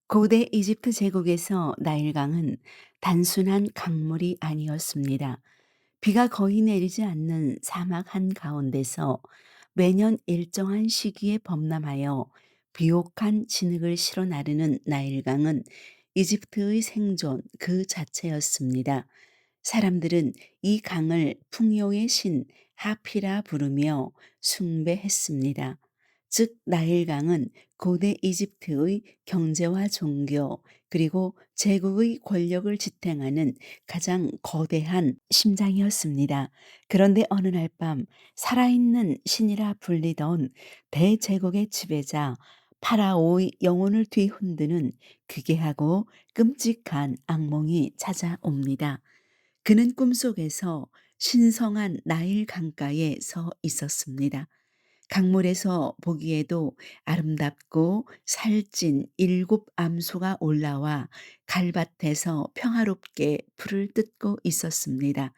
고대 이집트 제국에서 나일강은 단순한 강물이 아니었습니다. 비가 거의 내리지 않는 사막 한가운데서 매년 일정한 시기에 범람하여 비옥한 진흙을 실어 나르는 나일강은 이집트의 생존 그 자체였습니다. 사람들은 이 강을 풍요의 신 하피라 부르며 숭배했습니다. 즉 나일강은 고대 이집트의 경제와 종교 그리고 제국의 권력을 지탱하는 가장 거대한 심장이었습니다. 그런데 어느 날 밤 살아있는 신이라 불리던 대제국의 지배자 파라오의 영혼을 뒤흔드는 기괴하고 끔찍한 악몽이 찾아옵니다. 그는 꿈속에서 신성한 나일 강가에 서 있었습니다. 강물에서 보기에도 아름답고 살찐 일곱 암소가 올라와 갈밭에서 평화롭게 풀을 뜯고 있었습니다.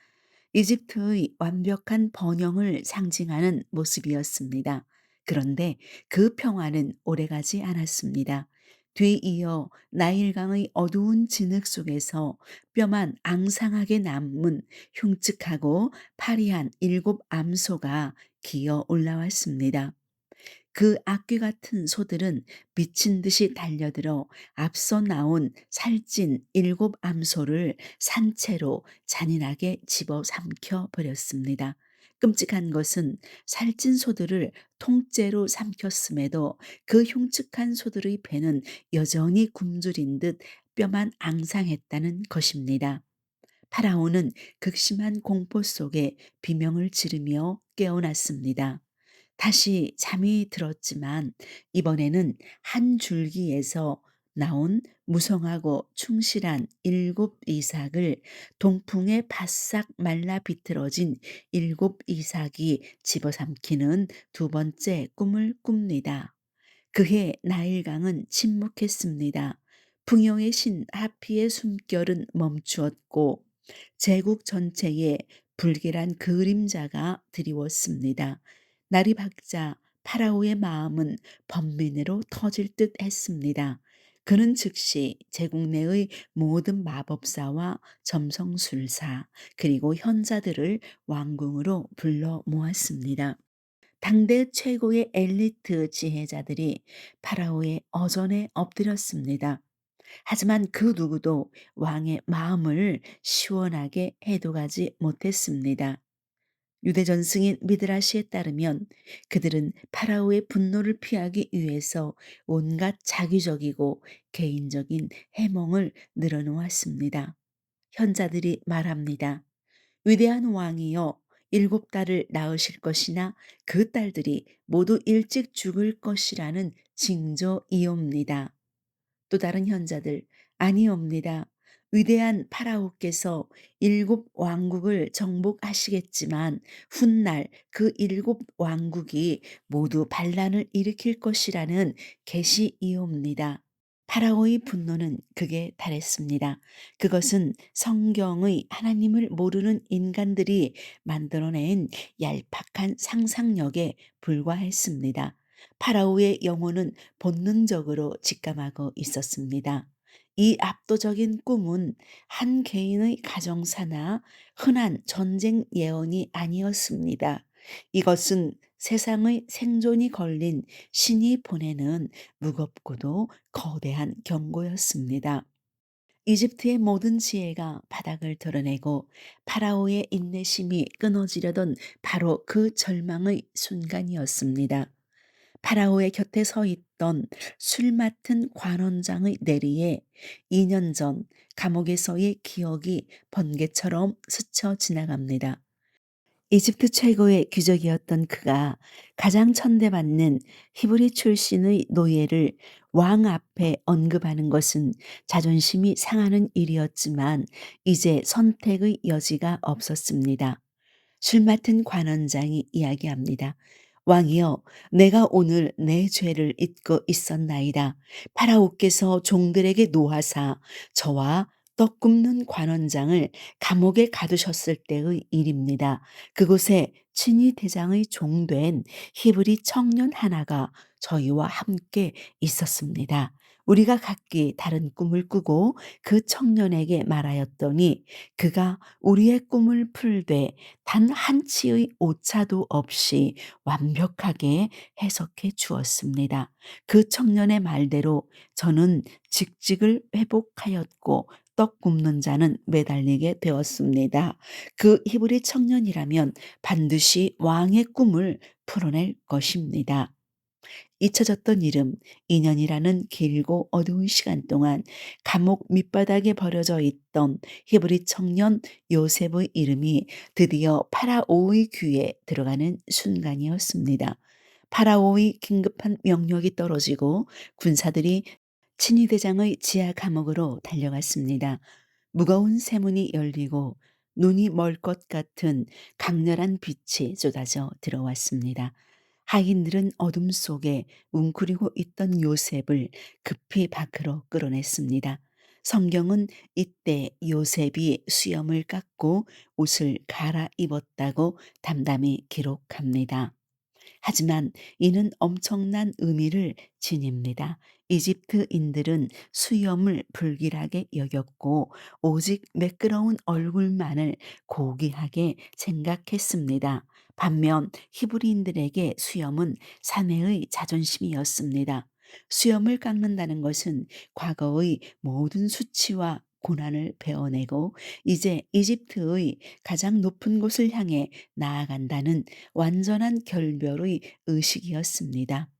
이집트의 완벽한 번영을 상징하는 모습이었습니다. 그런데 그 평화는 오래가지 않았습니다. 뒤이어 나일강의 어두운 진흙 속에서 뼈만 앙상하게 남은 흉측하고 파리한 일곱 암소가 기어 올라왔습니다. 그 악귀 같은 소들은 미친 듯이 달려들어 앞서 나온 살찐 일곱 암소를 산채로 잔인하게 집어삼켜 버렸습니다. 끔찍한 것은 살찐 소들을 통째로 삼켰음에도 그 흉측한 소들의 배는 여전히 굶주린 듯 뼈만 앙상했다는 것입니다. 파라오는 극심한 공포 속에 비명을 지르며 깨어났습니다. 다시 잠이 들었지만 이번에는 한 줄기에서 나온 무성하고 충실한 일곱 이삭을 동풍에 바싹 말라 비틀어진 일곱 이삭이 집어삼키는 두 번째 꿈을 꿉니다. 그해 나일강은 침묵했습니다. 풍요의 신 하피의 숨결은 멈추었고 제국 전체에 불길한 그림자가 드리웠습니다. 날이 밝자 파라오의 마음은 번민으로 터질 듯 했습니다. 그는 즉시 제국 내의 모든 마법사와 점성술사 그리고 현자들을 왕궁으로 불러 모았습니다. 당대 최고의 엘리트 지혜자들이 파라오의 어전에 엎드렸습니다. 하지만 그 누구도 왕의 마음을 시원하게 해독하지 못했습니다. 유대전 승인 미드라시에 따르면 그들은 파라오의 분노를 피하기 위해서 온갖 자기적이고 개인적인 해몽을 늘어놓았습니다. 현자들이 말합니다. 위대한 왕이여 일곱 딸을 낳으실 것이나 그 딸들이 모두 일찍 죽을 것이라는 징조이옵니다. 또 다른 현자들 아니옵니다. 위대한 파라오께서 일곱 왕국을 정복하시겠지만 훗날 그 일곱 왕국이 모두 반란을 일으킬 것이라는 계시이옵니다. 파라오의 분노는 극에 달했습니다. 그것은 성경의 하나님을 모르는 인간들이 만들어낸 얄팍한 상상력에 불과했습니다. 파라오의 영혼은 본능적으로 직감하고 있었습니다. 이 압도적인 꿈은 한 개인의 가정사나 흔한 전쟁 예언이 아니었습니다. 이것은 세상의 생존이 걸린 신이 보내는 무겁고도 거대한 경고였습니다. 이집트의 모든 지혜가 바닥을 드러내고 파라오의 인내심이 끊어지려던 바로 그 절망의 순간이었습니다. 파라오의 곁에 서 있던 술 맡은 관원장의 내리에 2년 전 감옥에서의 기억이 번개처럼 스쳐 지나갑니다. 이집트 최고의 귀족이었던 그가 가장 천대받는 히브리 출신의 노예를 왕 앞에 언급하는 것은 자존심이 상하는 일이었지만 이제 선택의 여지가 없었습니다. 술 맡은 관원장이 이야기합니다. 왕이여, 내가 오늘 내 죄를 잊고 있었나이다. 파라오께서 종들에게 노하사 저와 떡 굽는 관원장을 감옥에 가두셨을 때의 일입니다. 그곳에 친위 대장의 종된 히브리 청년 하나가 저희와 함께 있었습니다. 우리가 각기 다른 꿈을 꾸고 그 청년에게 말하였더니 그가 우리의 꿈을 풀되 단 한치의 오차도 없이 완벽하게 해석해 주었습니다. 그 청년의 말대로 저는 직직을 회복하였고 떡 굽는 자는 매달리게 되었습니다. 그 히브리 청년이라면 반드시 왕의 꿈을 풀어낼 것입니다. 잊혀졌던 이름, 2년이라는 길고 어두운 시간 동안 감옥 밑바닥에 버려져 있던 히브리 청년 요셉의 이름이 드디어 파라오의 귀에 들어가는 순간이었습니다. 파라오의 긴급한 명령이 떨어지고 군사들이 친위대장의 지하 감옥으로 달려갔습니다. 무거운 세문이 열리고 눈이 멀 것 같은 강렬한 빛이 쏟아져 들어왔습니다. 하인들은 어둠 속에 웅크리고 있던 요셉을 급히 밖으로 끌어냈습니다. 성경은 이때 요셉이 수염을 깎고 옷을 갈아입었다고 담담히 기록합니다. 하지만 이는 엄청난 의미를 지닙니다. 이집트인들은 수염을 불길하게 여겼고 오직 매끄러운 얼굴만을 고귀하게 생각했습니다. 반면 히브리인들에게 수염은 사내의 자존심이었습니다. 수염을 깎는다는 것은 과거의 모든 수치와 고난을 베어내고 이제 이집트의 가장 높은 곳을 향해 나아간다는 완전한 결별의 의식이었습니다.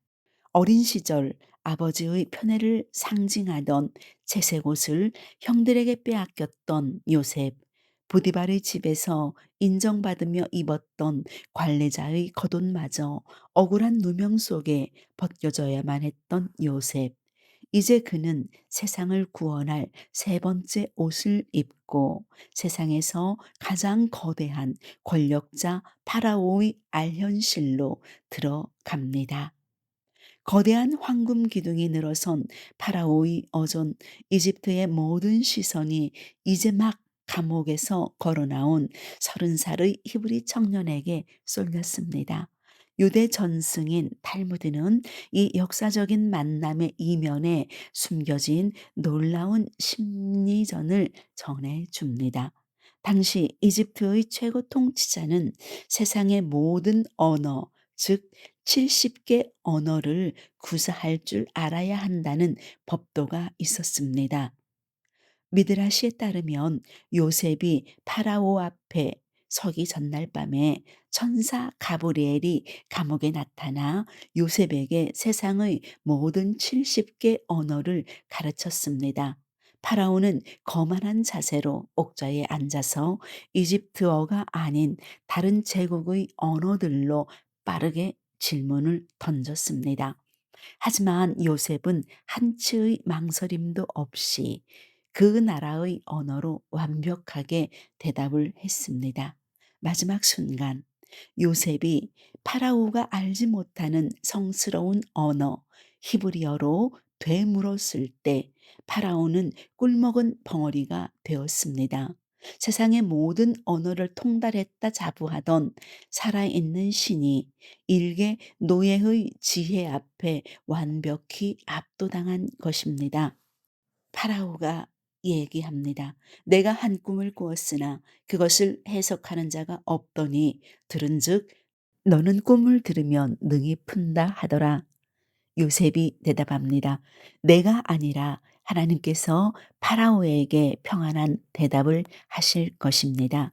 어린 시절 아버지의 편애를 상징하던 채색 옷을 형들에게 빼앗겼던 요셉, 보디발의 집에서 인정받으며 입었던 관례자의 겉옷마저 억울한 누명 속에 벗겨져야만 했던 요셉. 이제 그는 세상을 구원할 세 번째 옷을 입고 세상에서 가장 거대한 권력자 파라오의 알현실로 들어갑니다. 거대한 황금 기둥이 늘어선 파라오의 어전, 이집트의 모든 시선이 이제 막 감옥에서 걸어나온 30살의 히브리 청년에게 쏠렸습니다. 유대 전승인 탈무드는 이 역사적인 만남의 이면에 숨겨진 놀라운 심리전을 전해줍니다. 당시 이집트의 최고 통치자는 세상의 모든 언어, 즉 70개 언어를 구사할 줄 알아야 한다는 법도가 있었습니다. 미드라시에 따르면 요셉이 파라오 앞에 서기 전날 밤에 천사 가브리엘이 감옥에 나타나 요셉에게 세상의 모든 70개 언어를 가르쳤습니다. 파라오는 거만한 자세로 옥좌에 앉아서 이집트어가 아닌 다른 제국의 언어들로 빠르게 질문을 던졌습니다. 하지만 요셉은 한치의 망설임도 없이 그 나라의 언어로 완벽하게 대답을 했습니다. 마지막 순간 요셉이 파라오가 알지 못하는 성스러운 언어 히브리어로 되물었을 때 파라오는 꿀먹은 벙어리가 되었습니다. 세상의 모든 언어를 통달했다 자부하던 살아있는 신이 일개 노예의 지혜 앞에 완벽히 압도당한 것입니다. 파라오가 얘기합니다. 내가 한 꿈을 꾸었으나 그것을 해석하는 자가 없더니 들은즉 너는 꿈을 들으면 능히 푼다 하더라. 요셉이 대답합니다. 내가 아니라 하나님께서 파라오에게 평안한 대답을 하실 것입니다.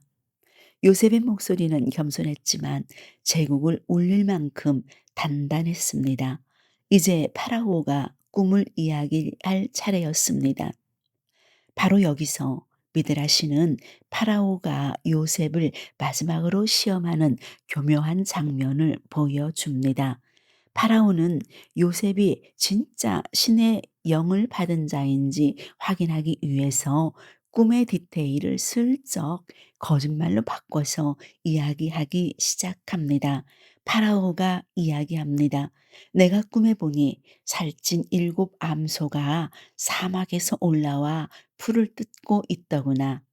요셉의 목소리는 겸손했지만 제국을 울릴 만큼 단단했습니다. 이제 파라오가 꿈을 이야기할 차례였습니다. 바로 여기서 미드라시는 파라오가 요셉을 마지막으로 시험하는 교묘한 장면을 보여줍니다. 파라오는 요셉이 진짜 신의 영을 받은 자인지 확인하기 위해서 꿈의 디테일을 슬쩍 거짓말로 바꿔서 이야기하기 시작합니다. 파라오가 이야기합니다. 내가 꿈에 보니 살찐 7 암소가 사막에서 올라와 풀을 뜯고 있더구나.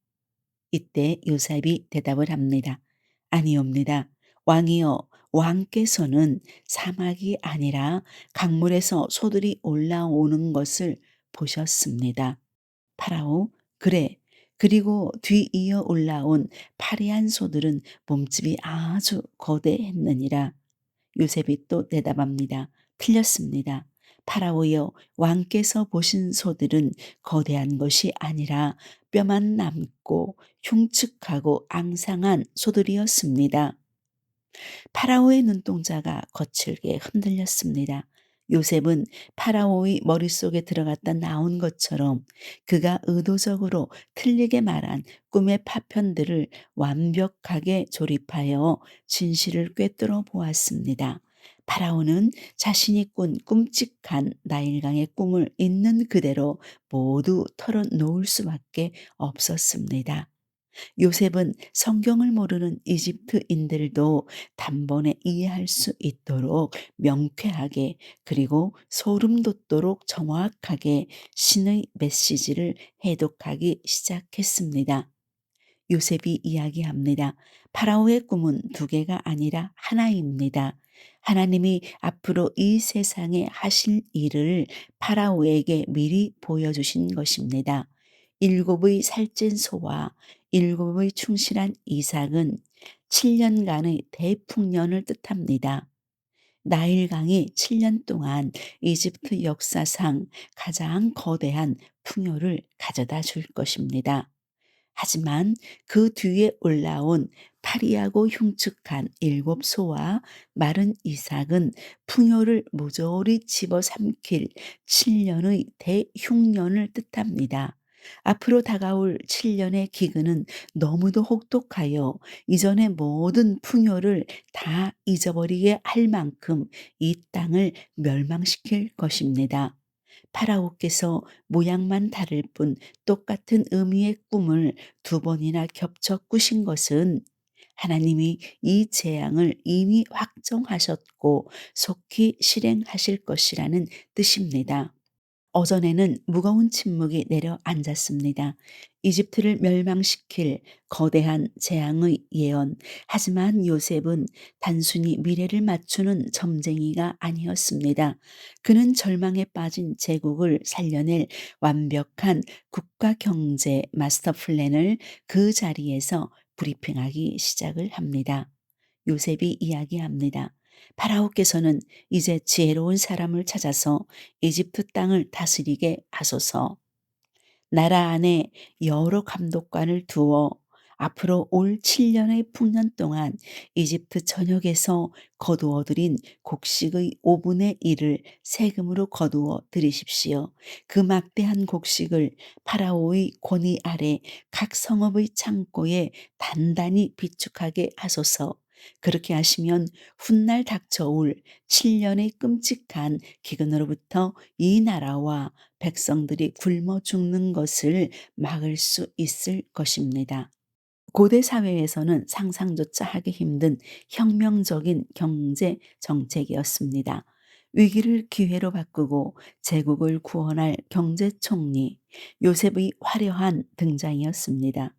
이때 요셉이 대답을 합니다. 아니옵니다. 왕이여, 왕께서는 사막이 아니라 강물에서 소들이 올라오는 것을 보셨습니다. 파라오, 그래. 그리고 뒤이어 올라온 파리한 소들은 몸집이 아주 거대했느니라. 요셉이 또 대답합니다. 틀렸습니다. 파라오여, 왕께서 보신 소들은 거대한 것이 아니라 뼈만 남고 흉측하고 앙상한 소들이었습니다. 파라오의 눈동자가 거칠게 흔들렸습니다. 요셉은 파라오의 머릿속에 들어갔다 나온 것처럼 그가 의도적으로 틀리게 말한 꿈의 파편들을 완벽하게 조립하여 진실을 꿰뚫어 보았습니다. 파라오는 자신이 꾼 끔찍한 나일강의 꿈을 있는 그대로 모두 털어놓을 수밖에 없었습니다. 요셉은 성경을 모르는 이집트인들도 단번에 이해할 수 있도록 명쾌하게, 그리고 소름 돋도록 정확하게 신의 메시지를 해독하기 시작했습니다. 요셉이 이야기합니다. 파라오의 꿈은 두 개가 아니라 하나입니다. 하나님이 앞으로 이 세상에 하실 일을 파라오에게 미리 보여주신 것입니다. 일곱의 살찐 소와 일곱의 충실한 이삭은 7년간의 대풍년을 뜻합니다. 나일강이 7년 동안 이집트 역사상 가장 거대한 풍요를 가져다 줄 것입니다. 하지만 그 뒤에 올라온 파리하고 흉측한 일곱 소와 마른 이삭은 풍요를 모조리 집어삼킬 7년의 대흉년을 뜻합니다. 앞으로 다가올 7년의 기근은 너무도 혹독하여 이전의 모든 풍요를 다 잊어버리게 할 만큼 이 땅을 멸망시킬 것입니다. 파라오께서 모양만 다를 뿐 똑같은 의미의 꿈을 두 번이나 겹쳐 꾸신 것은 하나님이 이 재앙을 이미 확정하셨고 속히 실행하실 것이라는 뜻입니다. 어전에는 무거운 침묵이 내려앉았습니다. 이집트를 멸망시킬 거대한 재앙의 예언. 하지만 요셉은 단순히 미래를 맞추는 점쟁이가 아니었습니다. 그는 절망에 빠진 제국을 살려낼 완벽한 국가 경제 마스터 플랜을 그 자리에서 브리핑하기 시작을 합니다. 요셉이 이야기합니다. 파라오께서는 이제 지혜로운 사람을 찾아서 이집트 땅을 다스리게 하소서. 나라 안에 여러 감독관을 두어 앞으로 올 7년의 풍년 동안 이집트 전역에서 거두어 들인 곡식의 5분의 1을 세금으로 거두어 들이십시오. 그 막대한 곡식을 파라오의 권위 아래 각 성읍의 창고에 단단히 비축하게 하소서. 그렇게 하시면 훗날 닥쳐올 7년의 끔찍한 기근으로부터 이 나라와 백성들이 굶어 죽는 것을 막을 수 있을 것입니다. 고대 사회에서는 상상조차 하기 힘든 혁명적인 경제 정책이었습니다. 위기를 기회로 바꾸고 제국을 구원할 경제총리 요셉의 화려한 등장이었습니다.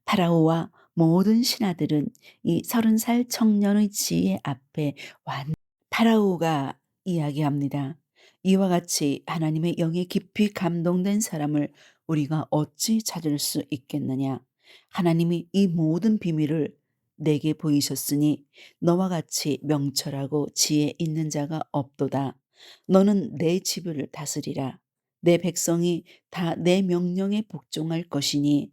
파라오와 모든 신하들은 이 30살 청년의 지혜 앞에 파라오가 이야기합니다. 이와 같이 하나님의 영에 깊이 감동된 사람을 우리가 어찌 찾을 수 있겠느냐. 하나님이 이 모든 비밀을 내게 보이셨으니 너와 같이 명철하고 지혜 있는 자가 없도다. 너는 내 집을 다스리라. 내 백성이 다 내 명령에 복종할 것이니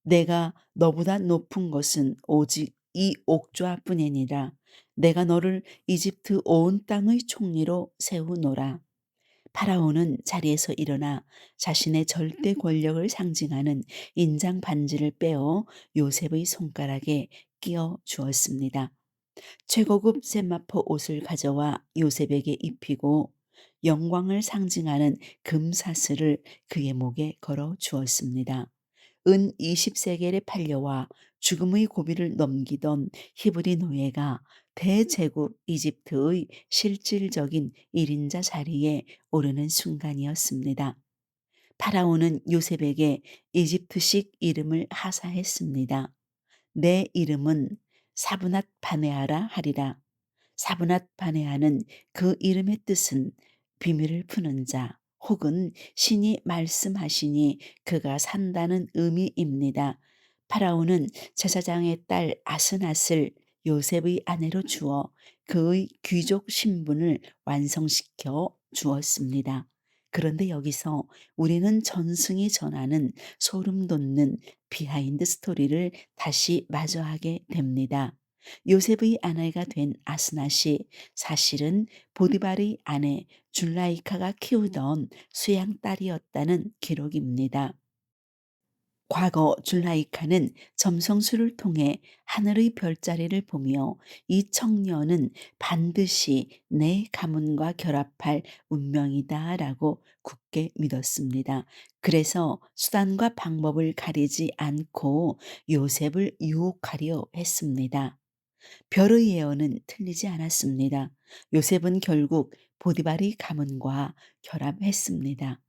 내가 너보다 높은 것은 오직 이 옥좌뿐이니라. 내가 너를 이집트 온 땅의 총리로 세우노라. 파라오는 자리에서 일어나 자신의 절대 권력을 상징하는 인장 반지를 빼어 요셉의 손가락에 끼워 주었습니다. 최고급 세마포 옷을 가져와 요셉에게 입히고 영광을 상징하는 금사슬을 그의 목에 걸어 주었습니다. 은 20세겔에 팔려와 죽음의 고비를 넘기던 히브리 노예가 대제국 이집트의 실질적인 1인자 자리에 오르는 순간이었습니다. 파라오는 요셉에게 이집트식 이름을 하사했습니다. 내 이름은 사브낫 바네아라 하리라. 사브낫 바네아는 그 이름의 뜻은 비밀을 푸는 자, 혹은 신이 말씀하시니 그가 산다는 의미입니다. 파라오는 제사장의 딸 아스낫을 요셉의 아내로 주어 그의 귀족 신분을 완성시켜 주었습니다. 그런데 여기서 우리는 전승이 전하는 소름 돋는 비하인드 스토리를 다시 마주하게 됩니다. 요셉의 아내가 된 아스낫이 사실은 보디발의 아내 줄라이카가 키우던 수양딸이었다는 기록입니다. 과거 줄라이카는 점성술을 통해 하늘의 별자리를 보며 이 청년은 반드시 내 가문과 결합할 운명이다라고 굳게 믿었습니다. 그래서 수단과 방법을 가리지 않고 요셉을 유혹하려 했습니다. 별의 예언은 틀리지 않았습니다. 요셉은 결국 보디발의 가문과 결합했습니다.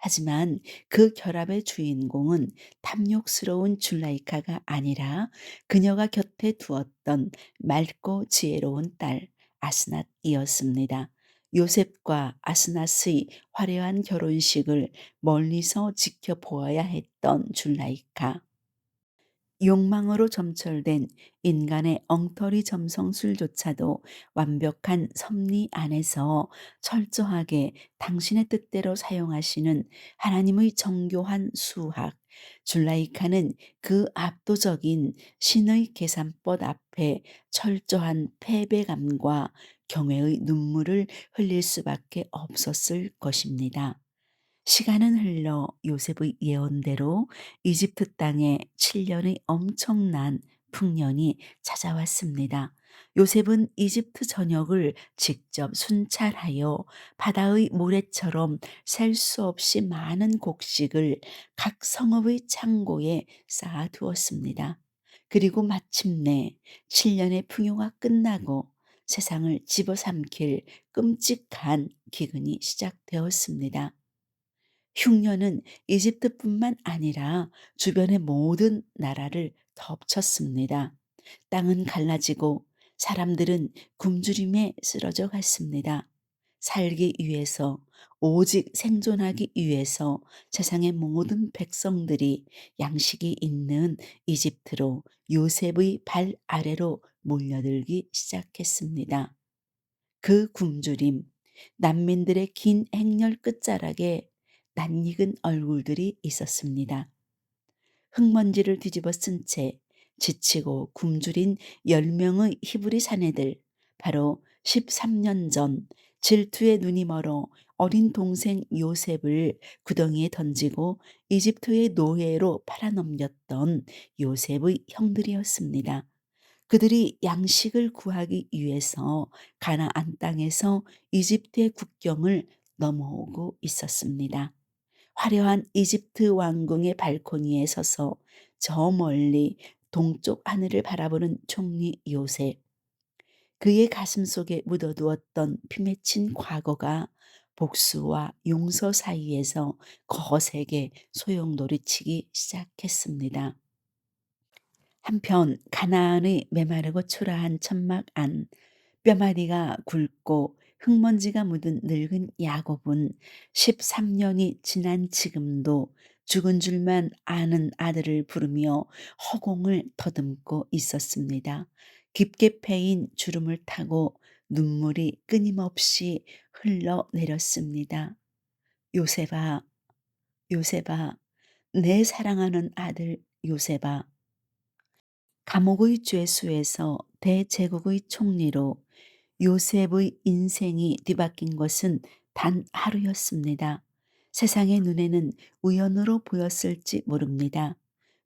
하지만 그 결합의 주인공은 탐욕스러운 줄라이카가 아니라 그녀가 곁에 두었던 맑고 지혜로운 딸 아스낫이었습니다. 요셉과 아스낫의 화려한 결혼식을 멀리서 지켜보아야 했던 줄라이카. 욕망으로 점철된 인간의 엉터리 점성술조차도 완벽한 섭리 안에서 철저하게 당신의 뜻대로 사용하시는 하나님의 정교한 수학, 줄라이카는 그 압도적인 신의 계산법 앞에 철저한 패배감과 경외의 눈물을 흘릴 수밖에 없었을 것입니다. 시간은 흘러 요셉의 예언대로 이집트 땅에 7년의 엄청난 풍년이 찾아왔습니다. 요셉은 이집트 전역을 직접 순찰하여 바다의 모래처럼 셀 수 없이 많은 곡식을 각 성읍의 창고에 쌓아두었습니다. 그리고 마침내 7년의 풍요가 끝나고 세상을 집어삼킬 끔찍한 기근이 시작되었습니다. 흉년은 이집트뿐만 아니라 주변의 모든 나라를 덮쳤습니다. 땅은 갈라지고 사람들은 굶주림에 쓰러져 갔습니다. 살기 위해서, 오직 생존하기 위해서 세상의 모든 백성들이 양식이 있는 이집트로 요셉의 발 아래로 몰려들기 시작했습니다. 그 굶주림, 난민들의 긴 행렬 끝자락에 낯익은 얼굴들이 있었습니다. 흙먼지를 뒤집어 쓴 채 지치고 굶주린 10명의 히브리 사내들, 바로 13년 전 질투에 눈이 멀어 어린 동생 요셉을 구덩이에 던지고 이집트의 노예로 팔아넘겼던 요셉의 형들이었습니다. 그들이 양식을 구하기 위해서 가나안 땅에서 이집트의 국경을 넘어오고 있었습니다. 화려한 이집트 왕궁의 발코니에 서서 저 멀리 동쪽 하늘을 바라보는 총리 요셉. 그의 가슴 속에 묻어두었던 피맺힌 과거가 복수와 용서 사이에서 거세게 소용돌이치기 시작했습니다. 한편 가나안의 메마르고 초라한 천막 안, 뼈마디가 굵고 흙먼지가 묻은 늙은 야곱은 13년이 지난 지금도 죽은 줄만 아는 아들을 부르며 허공을 더듬고 있었습니다. 깊게 패인 주름을 타고 눈물이 끊임없이 흘러내렸습니다. 요셉아, 요셉아, 내 사랑하는 아들 요셉아. 감옥의 죄수에서 대제국의 총리로 요셉의 인생이 뒤바뀐 것은 단 하루였습니다. 세상의 눈에는 우연으로 보였을지 모릅니다.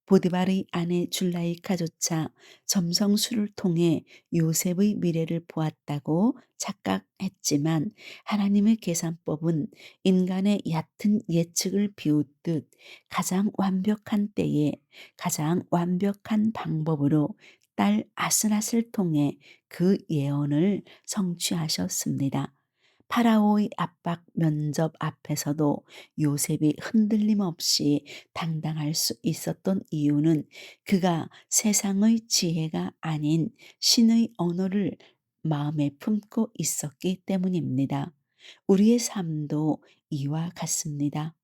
보디발의 아내 줄라이카조차 점성술을 통해 요셉의 미래를 보았다고 착각했지만 하나님의 계산법은 인간의 얕은 예측을 비웃듯 가장 완벽한 때에 가장 완벽한 방법으로 딸 아스낫을 통해 그 예언을 성취하셨습니다. 파라오의 압박 면접 앞에서도 요셉이 흔들림 없이 당당할 수 있었던 이유는 그가 세상의 지혜가 아닌 신의 언어를 마음에 품고 있었기 때문입니다. 우리의 삶도 이와 같습니다.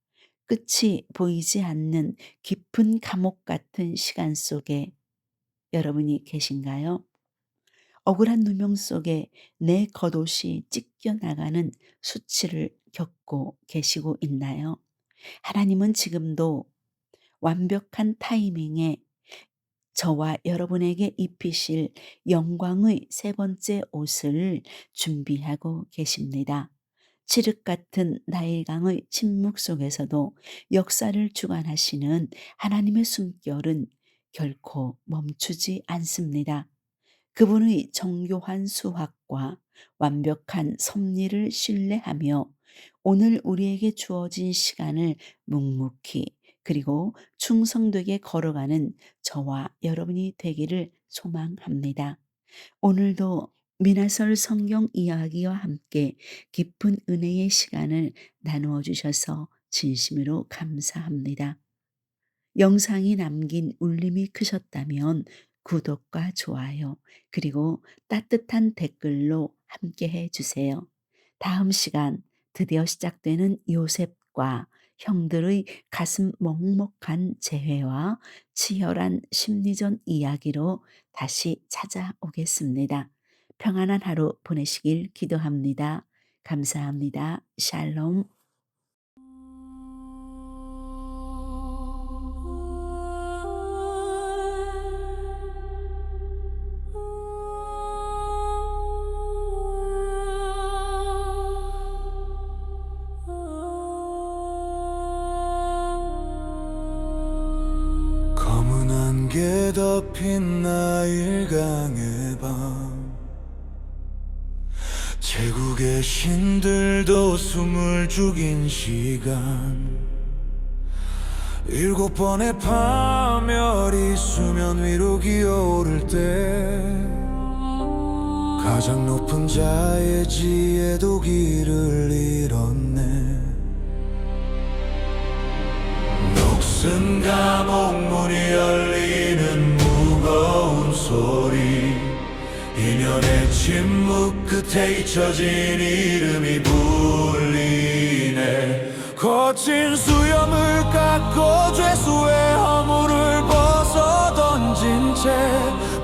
끝이 보이지 않는 깊은 감옥 같은 시간 속에 여러분이 계신가요? 억울한 누명 속에 내 겉옷이 찢겨나가는 수치를 겪고 계시고 있나요? 하나님은 지금도 완벽한 타이밍에 저와 여러분에게 입히실 영광의 세 번째 옷을 준비하고 계십니다. 칠흑 같은 나일강의 침묵 속에서도 역사를 주관하시는 하나님의 숨결은 결코 멈추지 않습니다. 그분의 정교한 수학과 완벽한 섭리를 신뢰하며 오늘 우리에게 주어진 시간을 묵묵히 그리고 충성되게 걸어가는 저와 여러분이 되기를 소망합니다. 오늘도 미나설 성경 이야기와 함께 깊은 은혜의 시간을 나누어 주셔서 진심으로 감사합니다. 영상이 남긴 울림이 크셨다면 구독과 좋아요 그리고 따뜻한 댓글로 함께 해주세요. 다음 시간 드디어 시작되는 요셉과 형들의 가슴 먹먹한 재회와 치열한 심리전 이야기로 다시 찾아오겠습니다. 평안한 하루 보내시길 기도합니다. 감사합니다. 샬롬. 검은 안개 덮인 나일강의 밤, 제국의 신들도 숨을 죽인 시간, 7번의 파멸이 수면 위로 기어오를 때 가장 높은 자의 지혜도 길을 잃었네. 녹슨 감옥 문이 열리는 무거운 소리, 2년의 침묵 끝에 잊혀진 이름이 불리네. 거친 수염을 깎고 죄수의 허물을 벗어 던진 채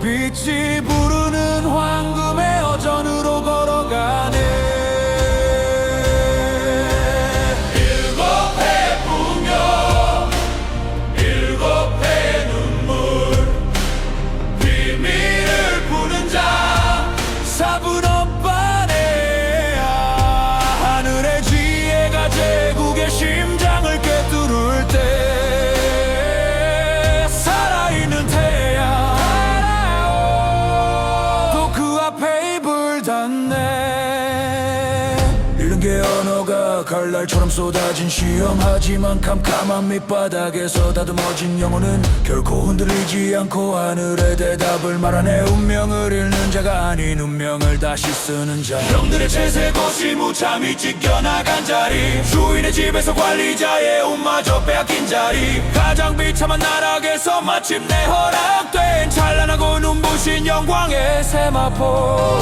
빛이 부르는 황금의 어전으로 걸어가네. 심장을 꿰뚫을 때 살아있는 태양 또 그 앞에 입을 닫네. 잃은 게 언어가 칼날처럼 쏟아진 시험, 하지만 캄캄한 밑바닥에서 다듬어진 영혼은 결코 흔들리지 않고 하늘의 대답을 말하네. 운명을 잃는 자가 아닌 운명을 다시 쓰는 자, 형들의 채색 옷이 무참히 찢겨나간 자리, 주인의 집에서 관리자의 옷마저 빼앗긴 자리, 가장 비참한 나락에서 마침내 허락된 찬란하고 눈부신 영광의 세마포.